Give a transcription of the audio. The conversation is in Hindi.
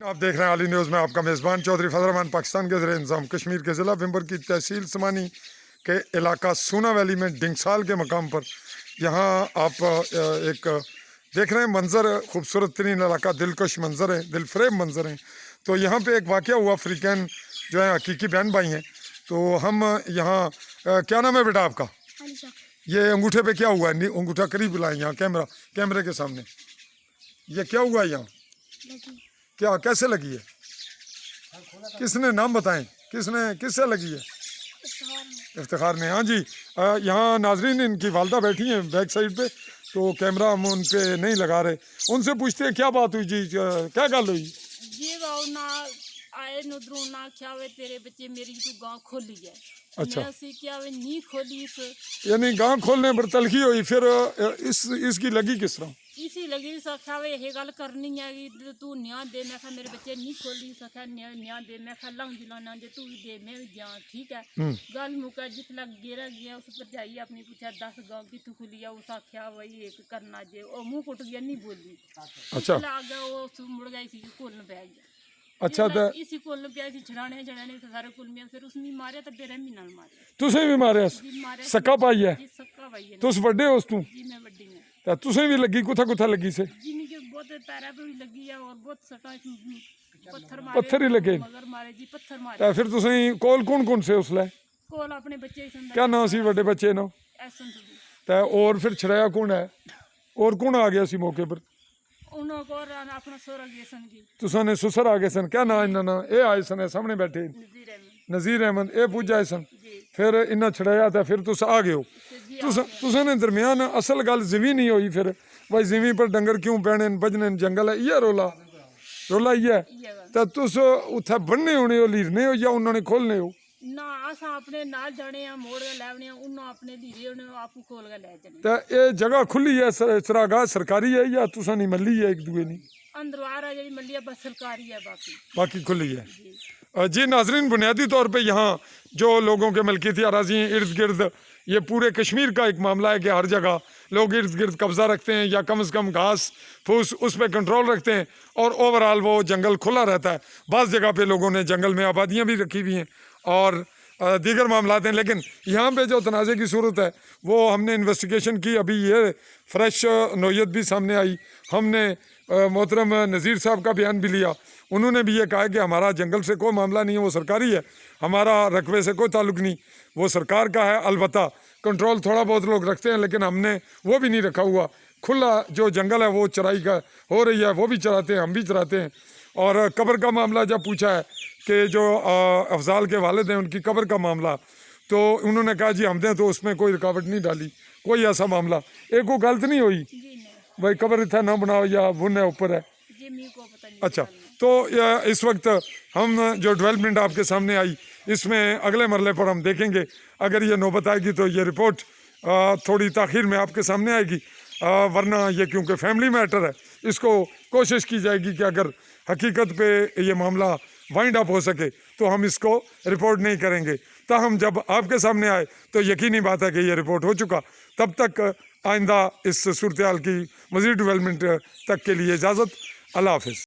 आप देख रहे हैं आली न्यूज़ में आपका मेज़बान चौधरी फजल रहमान। पाकिस्तान के ज़रिए इंतज़ाम कश्मीर के ज़िला बिम्बर की तहसील समानी के इलाका सूना वैली में डिंगसाल के मकाम पर यहाँ आप एक देख रहे हैं मंज़र, खूबसूरत तरीन इलाका, दिलकश मंज़र है, दिलफरेब मंज़र है। तो यहाँ पे एक वाक़या हुआ, अफ्रीकन जो है हकीकी बहन भाई हैं। तो हम यहाँ क्या नाम है बेटा आपका? ये अंगूठे पे क्या हुआ है? अंगूठा करीब बुलाएं यहाँ कैमरे के सामने। ये क्या हुआ यहाँ? क्या कैसे लगी है? किसने नाम बताएं, किससे लगी है? इफ्तिखार ने। हाँ जी, यहाँ नाजरीन इनकी वालदा बैठी हैं बैक साइड पे, तो कैमरा हम उन पे नहीं लगा रहे। उनसे पूछते हैं क्या बात हुई जी, क्या गल हुई? जी ना आए नुद्रों ना क्या वे तेरे बच्चे मेरी तो गांव खोली है। अच्छा, क्या वे नहीं खोली यानी गांव खोलने पर तलखी हुई, फिर इसकी लगी किस तरह? इसी लगी सखा वे ये गल करनी है कि तू न्याय दे। मैं कहा मेरे बच्चे नहीं खोली सखा न्याय दे। मैं कहा लंघ दिलाना दे, तू भी दे, मैं भी जा। ठीक है, गल मुका जितना गेरा गया उस पर जाइए अपनी पूछा 10 गाँव की तू खुली है। उस आख्या वही एक करना जे और मुँह कुट गया, नहीं बोली। अच्छा, आ गया वो मुड़ गया, इसी कोल बह गया। अच्छा, तो इसी कोल पे छड़ाने सारे कुल में फिर उसने मारे तो बेरहमी नाल मारे। तुसें भी मारे? सक्का पाई है? जी सक्का भाई है। तुस बड़े हो तू? जी मैं बड़ी हूं। तो तुसें भी लगी? कुथा लगी से? जी मुझे बहुत पैरा पे भी लगी है और बहुत सका पत्थर मारे। पत्थर ही लगे? मगर मारे जी, पत्थर मारे। तो फिर तुसें कोल कौन से उसले? कोल अपने बच्चे ही संदा। क्या नाम सी बड़े बच्चे नो? ऐसन तो तो और फिर छड़ाया कौन है? और कौन आ गया सी मौके पर? उन्हों को अपना सोरा गए सन जी। तुसा ने सुसर आ गए सन? क्या नाम इन्ना ना? ये आए सन सामने बैठे नजीर अहमद। नजीर अहमद, ये पूछ आए सन। जी फिर इन्ना छड़ाया था, फिर तुस आ गए हो। जी तुसा ने दरमियान असल गल जिमी नहीं हुई फिर भाई जिमी पर डंगर क्यों पैने बजने जंगल है, इयै रोला इयै। ये गल तो तुस उत्थे बनने होने हो, लीरने हो या उन्होंने खोलने हो? ना असा अपने नाल जाने आ, मोड़ के लावने उन्हों अपने धीरे उन्हें आपू खोल के ले जाने। तो ये जगह खुली है, चरागाह सरकारी है या तुसा नहीं मल्ली है एक दूए नी? अंदर आ रहा जी मलिया बस सरकारी है, बाकी खुली है जी। जी नाजरीन, बुनियादी तौर पे यहाँ जो लोगों के मलकियती अराजी हैं इर्द गिर्द, ये पूरे कश्मीर का एक मामला है कि हर जगह लोग इर्द गिर्द कब्जा रखते हैं या कम से कम घास फूस उस पर कंट्रोल रखते हैं और ओवरऑल वो जंगल खुला रहता है। बाज़ जगह पे लोगों ने जंगल में आबादियाँ भी रखी हुई हैं और दीगर मामलात हैं, लेकिन यहाँ पे जो तनाज़े की सूरत है वो हमने इन्वेस्टिगेशन की। अभी ये फ्रेश नोयत भी सामने आई। हमने मोहतरम नज़ीर साहब का बयान भी लिया। उन्होंने भी ये कहा कि हमारा जंगल से कोई मामला नहीं है, वो सरकारी है, हमारा रकबे से कोई ताल्लुक़ नहीं, वो सरकार का है। अलबत्ता कंट्रोल थोड़ा बहुत लोग रखते हैं, लेकिन हमने वो भी नहीं रखा हुआ। खुला जो जंगल है वो चराई का हो रही है, वो भी चराते हैं, हम भी चराते हैं। और कब्र का मामला जब पूछा है कि जो अफजाल के वालिद हैं उनकी कब्र का मामला, तो उन्होंने कहा जी हमने तो उसमें कोई रुकावट नहीं डाली, कोई ऐसा मामला एक को गलत नहीं हुई भाई कब्र इतना ना बनाओ या बुन है ऊपर है। अच्छा, तो इस वक्त हम जो डेवलपमेंट आपके सामने आई इसमें अगले मरले पर हम देखेंगे। अगर ये नौबत आएगी तो ये रिपोर्ट थोड़ी ताख़ीर में आपके सामने आएगी, वरना ये क्योंकि फैमिली मैटर है, इसको कोशिश की जाएगी कि अगर हकीकत पे ये मामला वाइंड अप हो सके तो हम इसको रिपोर्ट नहीं करेंगे। ताहम जब आपके सामने आए तो यकीनी बात है कि ये रिपोर्ट हो चुका। तब तक आइंदा इस सूरत हाल की मज़ीद डेवलपमेंट तक के लिए इजाज़त। अल्लाह हाफ़िज़।